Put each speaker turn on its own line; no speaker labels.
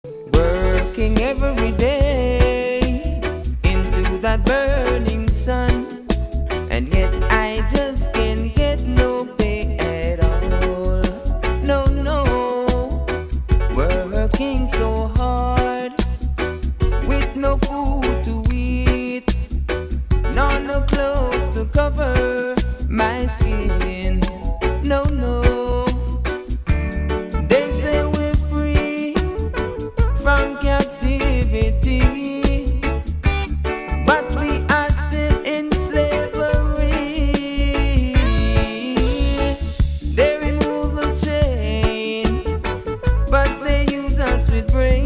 working every day into that burning sun, and yet I just can't get no pay at all. No, no, working so hard with no food to eat, nor no clothes to cover my skin. No, no, they say we're free from captivity, but we are still in slavery. They remove the chain, but they use us with brains.